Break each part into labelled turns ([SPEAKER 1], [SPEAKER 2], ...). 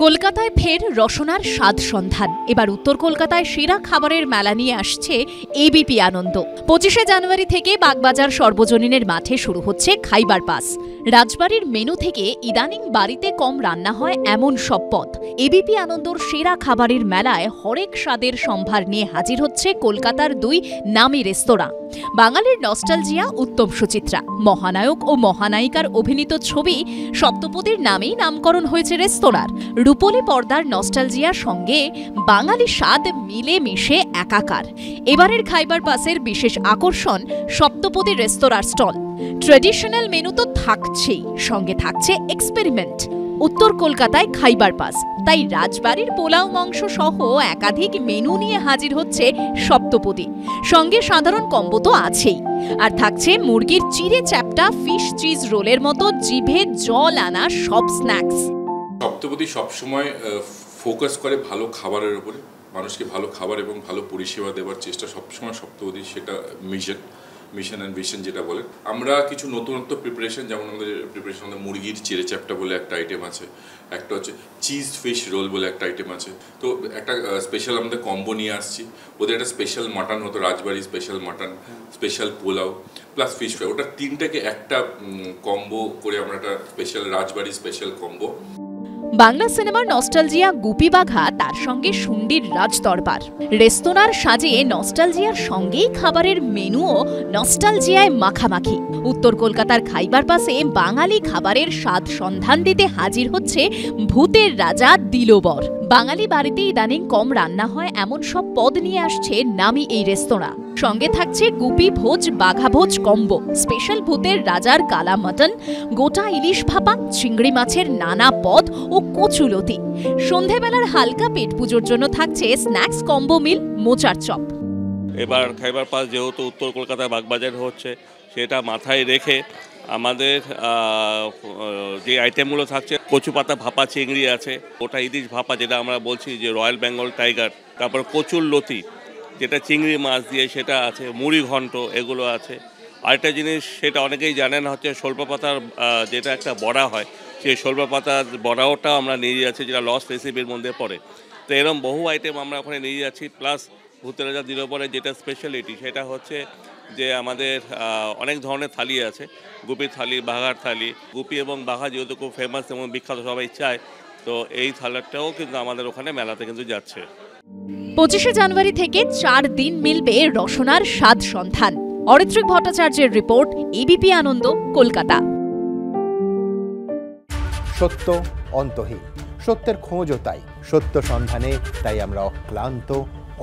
[SPEAKER 1] কলকাতায় ফের রসনার স্বাদ সন্ধান। এবার উত্তর কলকাতায় সেরা খাবারের মেলা নিয়ে আসছে এবিপি আনন্দ। 25শে জানুয়ারি থেকে বাগবাজার সর্বজনীনের মাঠে শুরু হচ্ছে খাইবার পাস। রাজবাড়ির মেনু থেকে ইদানিং বাড়িতে কম রান্না হয় এমন সব পদ। এবিপি আনন্দর সেরা খাবারের মেলায় হরেক স্বাদের সম্ভার নিয়ে হাজির হচ্ছে কলকাতার দুই নামী রেস্তোরাঁ। বাঙালির নস্টালজিয়া উত্তম সুচিত্রা, মহানায়ক ও মহানায়িকার অভিনীত ছবি সপ্তপদীর নামেই নামকরণ হয়েছে রেস্তোরাঁর। রূপলী পর্দার নস্টালজিয়ার সঙ্গে বাঙালি স্বাদ মিলে মিশে একাকার। এবারের খাইবার পাসের বিশেষ আকর্ষণ সপ্তপদী রেস্তোরাঁর স্টল। ট্র্যাডিশনাল মেনু তো থাকছেই, সঙ্গে থাকছে এক্সপেরিমেন্ট। উত্তর কলকাতায় খাইবার পাস, তাই রাজবাড়ির পোলাও মাংস সহ একাধিক মেনু নিয়ে হাজির হচ্ছে সপ্তপদী। সঙ্গে সাধারণ কম্বো তো আছেই, আর থাকছে মুরগির চিড়ে চ্যাপ্টা, ফিশ চিজ রোলের মতো জিভে জল আনা সব স্ন্যাক্স।
[SPEAKER 2] সপ্তপদী সবসময় ফোকাস করে ভালো খাবারের উপরে, মানুষকে ভালো খাবার এবং ভালো পরিষেবা দেওয়ার চেষ্টা সবসময় সপ্তপদী, সেটা মিশন অ্যান্ড ভিশন যেটা বলে। আমরা কিছু নতুনত্ব প্রিপারেশন, যেমন আমাদের প্রিপারেশন, আমাদের মুরগির চিড়ে চ্যাপ্টা বলে একটা আইটেম আছে, একটা হচ্ছে চিজ ফিশ রোল বলে একটা আইটেম আছে। তো একটা স্পেশাল আমাদের কম্বো নিয়ে আসছি। ওদের একটা স্পেশাল মাটন হতো, Rajbari special mutton, special pulao plus fish fry, ওটা তিনটাকে একটা কম্বো করে আমরা একটা special Rajbari special combo.
[SPEAKER 1] Bangla সিনেমার নস্টালজিয়া গুপি বাঘা, তার সঙ্গে শুন্ডির রাজদরবার। রেস্তোরাঁর সাজিয়ে নস্টালজিয়ার সঙ্গেই খাবারের মেনুও নস্টালজিয়ায় মাখামাখি। উত্তর কলকাতার খাইবার পাসে বাঙালি খাবারের স্বাদ সন্ধান দিতে হাজির হচ্ছে ভূতের রাজা দিলোবর। বাঙালি বাড়িতে ইদানিং কম রান্না হয় এমন সব পদ নিয়ে আসছে নামি এই রেস্তোরাঁ। সঙ্গে থাকছে গুপি ভোজ, বাঘা ভোজ কম্বো, স্পেশাল ভূতের রাজার কালা মটন, গোটা ইলিশ ভাপা, চিংড়ি মাছের নানা পদ ও কচুলতি। সন্ধেবেলার হালকা পেট পুজোর জন্য থাকছে স্ন্যাক্স কম্বো মিল, মোচার চপ।
[SPEAKER 3] এবার খাইবার পাস যেহেতু উত্তর কলকাতায় বাগবাজার হচ্ছে, সেটা মাথায় রেখে আমাদের যে আইটেমগুলো থাকছে, কচু পাতা ভাপা চিংড়ি আছে, ওটা ইলিশ ভাপা যেটা আমরা বলছি যে রয়্যাল বেঙ্গল টাইগার, তারপর কচুর লতি যেটা চিংড়ি মাছ দিয়ে সেটা আছে, মুড়ি ঘন্ট এগুলো আছে। আরেকটা জিনিস সেটা অনেকেই জানেন হচ্ছে শোলপা পাতার যেটা একটা বড়া হয়, সেই শোলপা পাতার বড়াওটা আমরা নিয়ে যাচ্ছি, যেটা লস্ট রেসিপির মধ্যে পড়ে। তো এরকম বহু আইটেম আমরা ওখানে নিয়ে যাচ্ছি। প্লাস ভূতের রাজা দিলোবরের যেটা স্পেশালিটি সেটা হচ্ছে যে আমাদের অনেক ধরনের থালি আছে, গুপির থালি, বাঘার থালি। গুপি এবং বাঘা যেহেতু খুব ফেমাস এবং বিখ্যাত, সবাই চায়, তো এই থালাটাও কিন্তু আমাদের ওখানে মেলাতে কিন্তু যাচ্ছে।
[SPEAKER 1] 25শে জানুয়ারি থেকে 4 দিন মিলবে রসনার স্বাদ সন্ধান। অরিত্রিক ভট্টাচার্যের রিপোর্ট, এবিপি আনন্দ, কলকাতা।
[SPEAKER 4] সত্য অন্তহীন, সত্যের খোঁজও তাই, সত্য সন্ধানে তাই আমরা অক্লান্ত,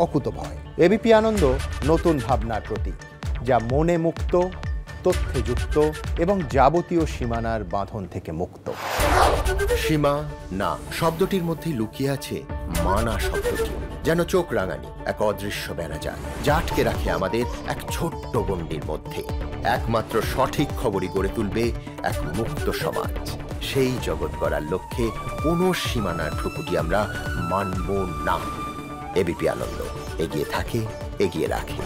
[SPEAKER 4] অকুতভয়। এবিপি আনন্দ নতুন ভাবনার প্রতীক, যা মনে মুক্ত, তথ্যে যুক্ত এবং যাবতীয় সীমানার বাঁধন থেকে মুক্ত।
[SPEAKER 5] সীমা না শব্দটির মধ্যে লুকিয়ে আছে মানা শব্দটি, যেন চোখ রাঙানি এক অদৃশ্য ব্যানাজার, যা আটকে রাখে আমাদের এক ছোট্ট গণ্ডির মধ্যে। একমাত্র সঠিক খবরই গড়ে তুলবে এক মুক্ত সমাজ। সেই জগৎ গড়ার লক্ষ্যে কোনো সীমানার ঠুকুটি আমরা মানব না। এবিপি আনন্দ এগিয়ে থাকে, এগিয়ে রাখে।